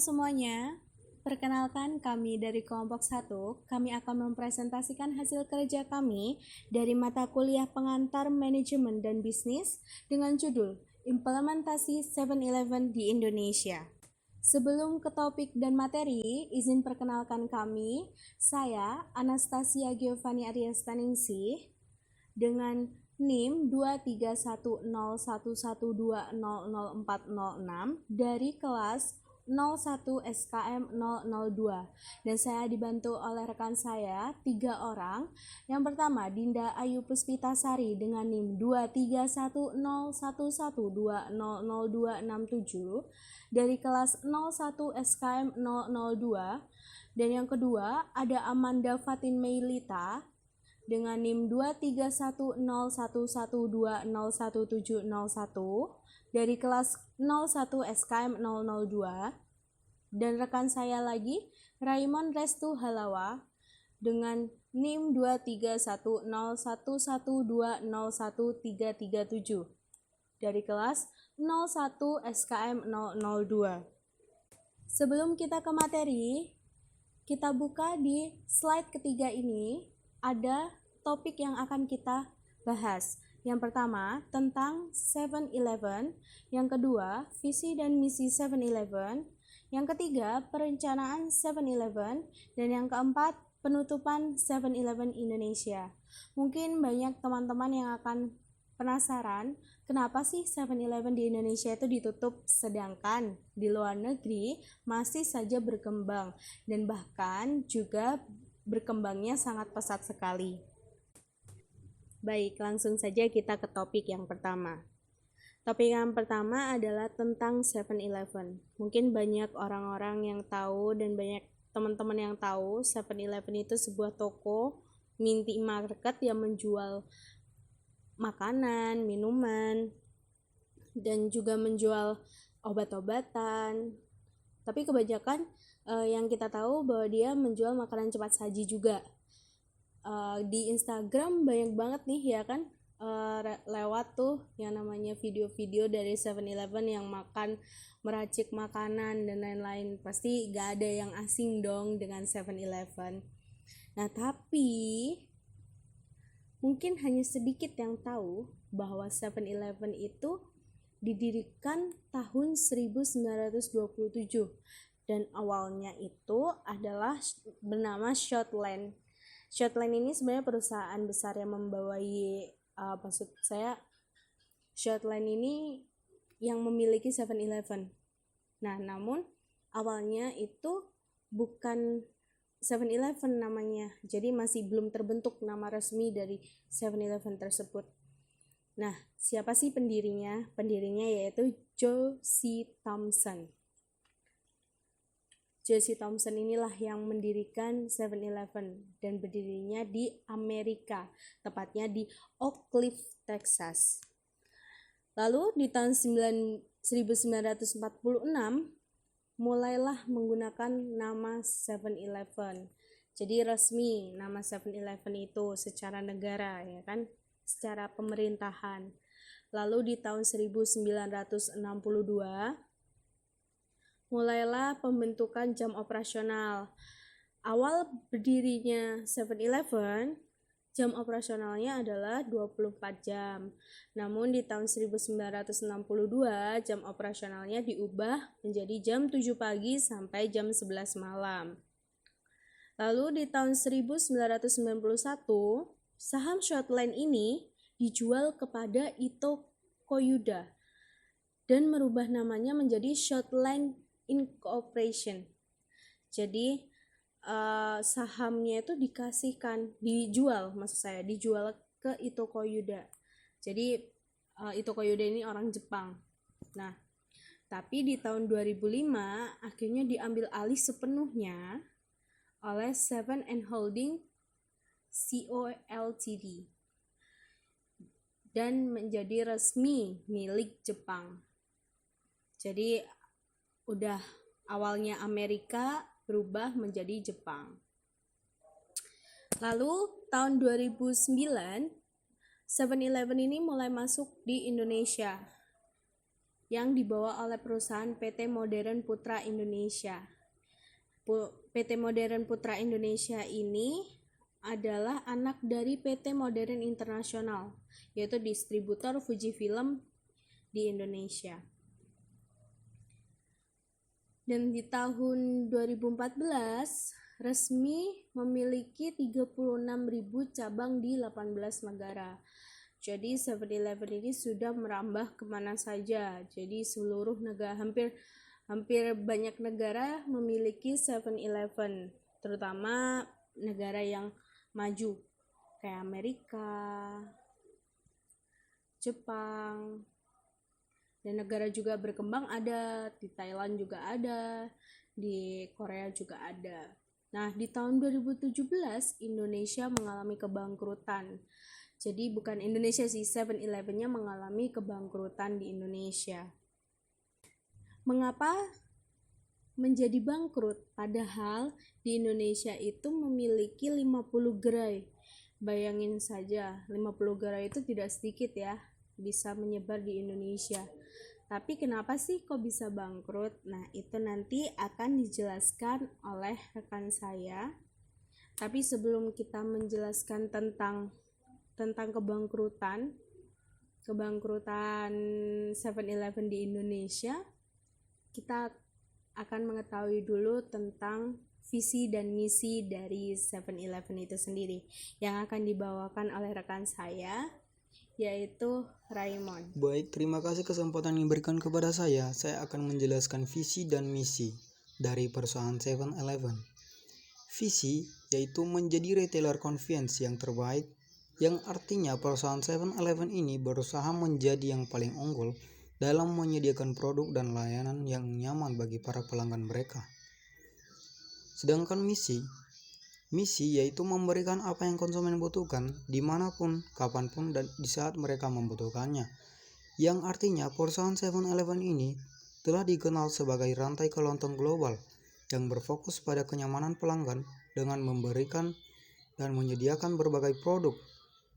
semuanya, perkenalkan kami dari kelompok 1. Kami akan mempresentasikan hasil kerja kami dari mata kuliah pengantar manajemen dan bisnis dengan judul Implementasi 7-Eleven di Indonesia. Sebelum ke topik dan materi, izin perkenalkan kami, saya Anastasia Giovanni Aryastaningsih dengan NIM 2310112000406 dari kelas 01 SKM 002 dan saya dibantu oleh rekan saya 3 orang. Yang pertama Dinda Ayu Puspitasari dengan NIM 2310112000267 dari kelas 01 SKM 002, dan yang kedua ada Amanda Fatin Meilita dengan NIM 2310112011701 dari kelas 01 SKM 002, dan rekan saya lagi Raymond Restu Halawa dengan NIM 23101120137 dari kelas 01 SKM 002. Sebelum kita ke materi, kita buka di slide ketiga ini. Ada topik yang akan kita bahas. Yang pertama, tentang 7-Eleven. Yang kedua, visi dan misi 7-Eleven. Yang ketiga, perencanaan 7-Eleven. Dan yang keempat, penutupan 7-Eleven Indonesia. Mungkin banyak teman-teman yang akan penasaran, kenapa sih 7-Eleven di Indonesia itu ditutup sedangkan di luar negeri masih saja berkembang dan bahkan juga berkembangnya sangat pesat sekali. Baik, langsung saja kita ke topik yang pertama. Topik yang pertama adalah tentang 7-Eleven. Mungkin banyak orang-orang yang tahu dan banyak teman-teman yang tahu 7-Eleven itu sebuah toko mini market yang menjual makanan, minuman, dan juga menjual obat-obatan. Tapi kebanyakan yang kita tahu bahwa dia menjual makanan cepat saji juga. Di Instagram banyak banget nih ya kan, lewat tuh yang namanya video-video dari 7-Eleven yang makan, meracik makanan dan lain-lain. Pasti gak ada yang asing dong dengan 7-Eleven. Nah, tapi mungkin hanya sedikit yang tahu bahwa 7-Eleven itu didirikan tahun 1927 dan awalnya itu adalah bernama Shortland. Shortland ini sebenarnya perusahaan besar yang membawai, Shortland ini yang memiliki 7-Eleven. Nah, namun awalnya itu bukan 7-Eleven namanya, jadi masih belum terbentuk nama resmi dari 7-Eleven tersebut. Nah, siapa sih pendirinya? Pendirinya yaitu Josie Thompson. Josie Thompson inilah yang mendirikan 7-Eleven dan berdirinya di Amerika, tepatnya di Oak Cliff, Texas. Lalu di tahun 1946 mulailah menggunakan nama 7-Eleven. Jadi resmi nama 7-Eleven itu secara negara, ya kan, secara pemerintahan. Lalu di tahun 1962 mulailah pembentukan jam operasional. Awal berdirinya 7-Eleven, jam operasionalnya adalah 24 jam. Namun di tahun 1962 jam operasionalnya diubah menjadi jam 7 pagi sampai jam 11 malam. Lalu di tahun 1991 saham Shortland ini dijual kepada Ito Koyuda dan merubah namanya menjadi Shortland Incorporation. Jadi sahamnya itu dijual ke Ito Koyuda. Jadi Ito Koyuda ini orang Jepang. Nah, tapi di tahun 2005 akhirnya diambil alih sepenuhnya oleh Seven & Holding Co. Ltd. dan menjadi resmi milik Jepang. Jadi udah awalnya Amerika berubah menjadi Jepang. Lalu tahun 2009 7-Eleven ini mulai masuk di Indonesia. yang dibawa oleh perusahaan PT Modern Putra Indonesia. PT Modern Putra Indonesia ini adalah anak dari PT Modern Internasional, yaitu distributor Fujifilm di Indonesia. Dan di tahun 2014 resmi memiliki 36.000 cabang di 18 negara. Jadi 7-Eleven ini sudah merambah kemana saja. Jadi seluruh negara, hampir banyak negara memiliki 7-Eleven, terutama negara yang maju kayak Amerika, Jepang, dan negara juga berkembang ada, di Thailand juga ada, di Korea juga ada. Nah, di tahun 2017 Indonesia mengalami kebangkrutan. Jadi bukan Indonesia sih, 7-Eleven-nya mengalami kebangkrutan di Indonesia. Mengapa menjadi bangkrut? Padahal di Indonesia itu memiliki 50 gerai. Bayangin saja, 50 gerai itu tidak sedikit ya, bisa menyebar di Indonesia. Tapi kenapa sih kok bisa bangkrut? Nah, itu nanti akan dijelaskan oleh rekan saya. Tapi sebelum kita menjelaskan tentang kebangkrutan 7-Eleven di Indonesia, kita akan mengetahui dulu tentang visi dan misi dari 7-Eleven itu sendiri yang akan dibawakan oleh rekan saya, yaitu Raymond. Baik, terima kasih kesempatan yang diberikan kepada saya. Saya akan menjelaskan visi dan misi dari perusahaan 7-Eleven. Visi yaitu menjadi retailer convenience yang terbaik, yang artinya perusahaan 7-Eleven ini berusaha menjadi yang paling unggul dalam menyediakan produk dan layanan yang nyaman bagi para pelanggan mereka. Sedangkan misi yaitu memberikan apa yang konsumen butuhkan dimanapun, kapanpun, dan di saat mereka membutuhkannya. Yang artinya perusahaan 7-Eleven ini telah dikenal sebagai rantai kelontong global yang berfokus pada kenyamanan pelanggan dengan memberikan dan menyediakan berbagai produk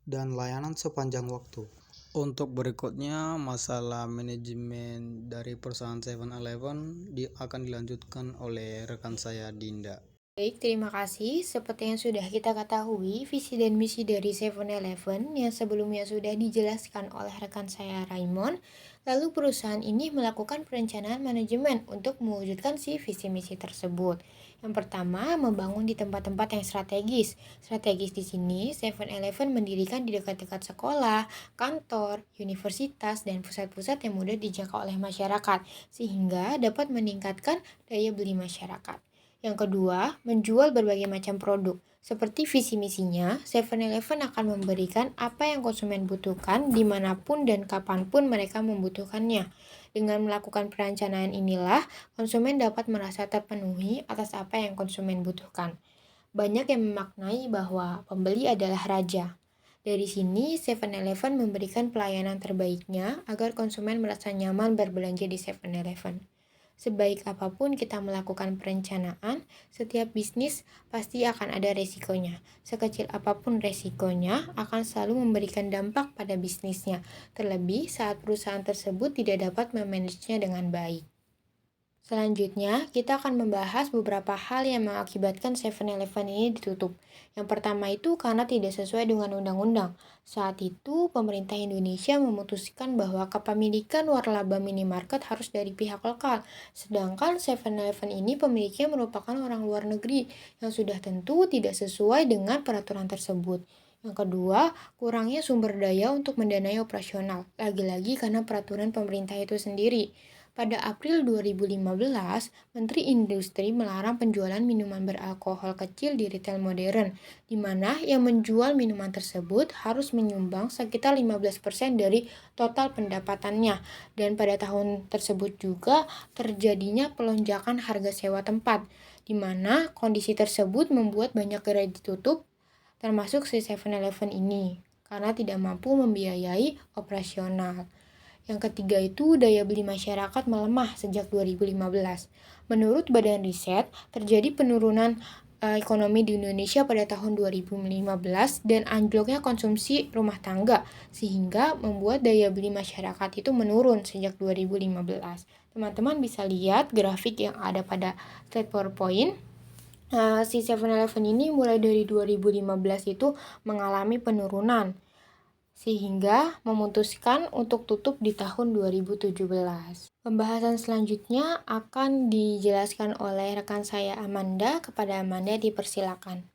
dan layanan sepanjang waktu. Untuk berikutnya, masalah manajemen dari perusahaan 7-Eleven akan dilanjutkan oleh rekan saya Dinda. Baik, terima kasih. Seperti yang sudah kita ketahui, visi dan misi dari 7-Eleven yang sebelumnya sudah dijelaskan oleh rekan saya Raymond, lalu perusahaan ini melakukan perencanaan manajemen untuk mewujudkan si visi misi tersebut. Yang pertama, membangun di tempat-tempat yang strategis. Strategis di sini, 7-Eleven mendirikan di dekat-dekat sekolah, kantor, universitas, dan pusat-pusat yang mudah dijangkau oleh masyarakat, sehingga dapat meningkatkan daya beli masyarakat. Yang kedua, menjual berbagai macam produk. Seperti visi misinya, 7-Eleven akan memberikan apa yang konsumen butuhkan dimanapun dan kapanpun mereka membutuhkannya. Dengan melakukan perencanaan inilah, konsumen dapat merasa terpenuhi atas apa yang konsumen butuhkan. Banyak yang memaknai bahwa pembeli adalah raja. Dari sini, 7-Eleven memberikan pelayanan terbaiknya agar konsumen merasa nyaman berbelanja di 7-Eleven. Sebaik apapun kita melakukan perencanaan, setiap bisnis pasti akan ada resikonya. Sekecil apapun resikonya akan selalu memberikan dampak pada bisnisnya, terlebih saat perusahaan tersebut tidak dapat memanagenya dengan baik. Selanjutnya, kita akan membahas beberapa hal yang mengakibatkan 7-Eleven ini ditutup. Yang pertama itu karena tidak sesuai dengan undang-undang. Saat itu, pemerintah Indonesia memutuskan bahwa kepemilikan waralaba minimarket harus dari pihak lokal. Sedangkan 7-Eleven ini pemiliknya merupakan orang luar negeri yang sudah tentu tidak sesuai dengan peraturan tersebut. Yang kedua, kurangnya sumber daya untuk mendanai operasional. Lagi-lagi karena peraturan pemerintah itu sendiri. Pada April 2015, Menteri Industri melarang penjualan minuman beralkohol kecil di retail modern, di mana yang menjual minuman tersebut harus menyumbang sekitar 15% dari total pendapatannya. Dan pada tahun tersebut juga terjadinya pelonjakan harga sewa tempat, di mana kondisi tersebut membuat banyak gerai ditutup, termasuk si 7-Eleven ini, karena tidak mampu membiayai operasional. Yang ketiga itu daya beli masyarakat melemah sejak 2015. Menurut Badan Riset, terjadi penurunan ekonomi di Indonesia pada tahun 2015 dan anjloknya konsumsi rumah tangga, sehingga membuat daya beli masyarakat itu menurun sejak 2015. Teman-teman bisa lihat grafik yang ada pada slide PowerPoint. Si 7-Eleven ini mulai dari 2015 itu mengalami penurunan, sehingga memutuskan untuk tutup di tahun 2017. Pembahasan selanjutnya akan dijelaskan oleh rekan saya Amanda. Kepada Amanda dipersilakan.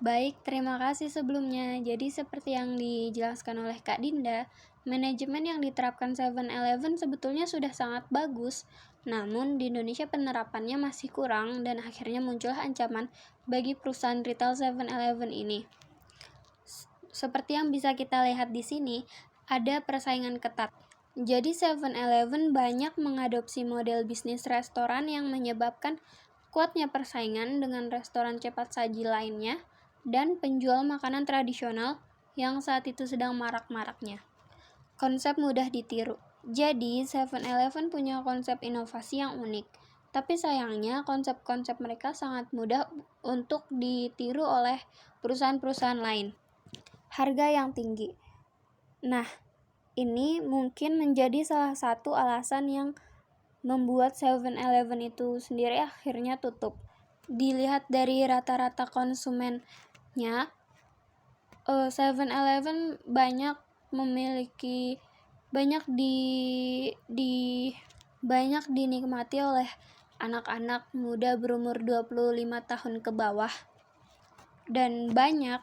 Baik, terima kasih sebelumnya. Jadi seperti yang dijelaskan oleh Kak Dinda, manajemen yang diterapkan 7-Eleven sebetulnya sudah sangat bagus. Namun di Indonesia penerapannya masih kurang dan akhirnya muncullah ancaman bagi perusahaan retail 7-Eleven ini. Seperti yang bisa kita lihat di sini, ada persaingan ketat. Jadi 7-Eleven banyak mengadopsi model bisnis restoran yang menyebabkan kuatnya persaingan dengan restoran cepat saji lainnya dan penjual makanan tradisional yang saat itu sedang marak-maraknya. Konsep mudah ditiru. Jadi 7-Eleven punya konsep inovasi yang unik. Tapi sayangnya konsep-konsep mereka sangat mudah untuk ditiru oleh perusahaan-perusahaan lain. Harga yang tinggi. Nah, ini mungkin menjadi salah satu alasan yang membuat 7-Eleven itu sendiri akhirnya tutup. Dilihat dari rata-rata konsumennya, 7-Eleven banyak dinikmati oleh anak-anak muda berumur 25 tahun ke bawah. Dan banyak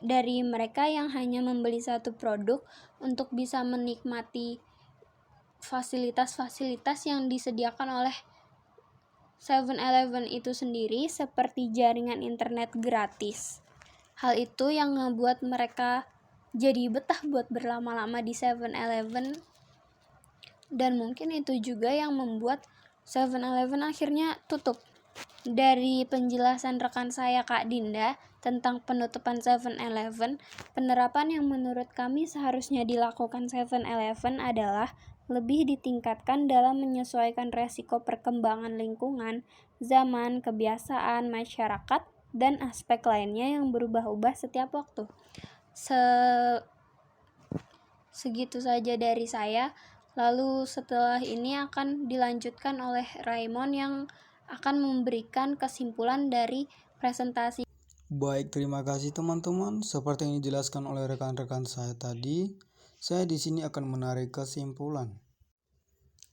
dari mereka yang hanya membeli satu produk untuk bisa menikmati fasilitas-fasilitas yang disediakan oleh 7-Eleven itu sendiri seperti jaringan internet gratis. Hal itu yang membuat mereka jadi betah buat berlama-lama di 7-Eleven, dan mungkin itu juga yang membuat 7-Eleven akhirnya tutup. Dari penjelasan rekan saya Kak Dinda tentang penutupan 7-Eleven, penerapan yang menurut kami seharusnya dilakukan 7-Eleven adalah lebih ditingkatkan dalam menyesuaikan resiko perkembangan lingkungan, zaman, kebiasaan, masyarakat, dan aspek lainnya yang berubah-ubah setiap waktu. Segitu saja dari saya. Lalu setelah ini akan dilanjutkan oleh Raymond yang akan memberikan kesimpulan dari presentasi. Baik, terima kasih teman-teman. Seperti yang dijelaskan oleh rekan-rekan saya tadi, saya di sini akan menarik kesimpulan.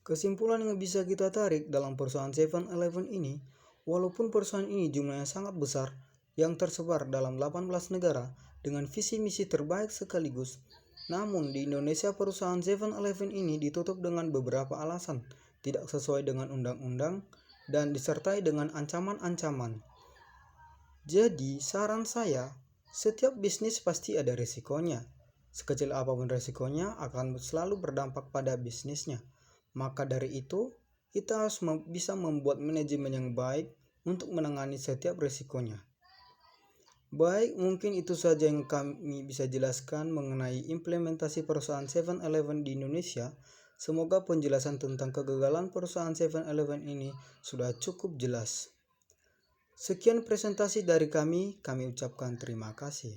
Kesimpulan yang bisa kita tarik dalam perusahaan 7-Eleven ini, walaupun perusahaan ini jumlahnya sangat besar, yang tersebar dalam 18 negara dengan visi misi terbaik sekaligus, namun di Indonesia perusahaan 7-Eleven ini ditutup dengan beberapa alasan, tidak sesuai dengan undang-undang, dan disertai dengan ancaman-ancaman. Jadi saran saya, setiap bisnis pasti ada risikonya. Sekecil apapun risikonya akan selalu berdampak pada bisnisnya. Maka dari itu, kita harus bisa membuat manajemen yang baik untuk menangani setiap risikonya. Baik, mungkin itu saja yang kami bisa jelaskan mengenai implementasi perusahaan 7-Eleven di Indonesia. Semoga penjelasan tentang kegagalan perusahaan 7-Eleven ini sudah cukup jelas. Sekian presentasi dari kami ucapkan terima kasih.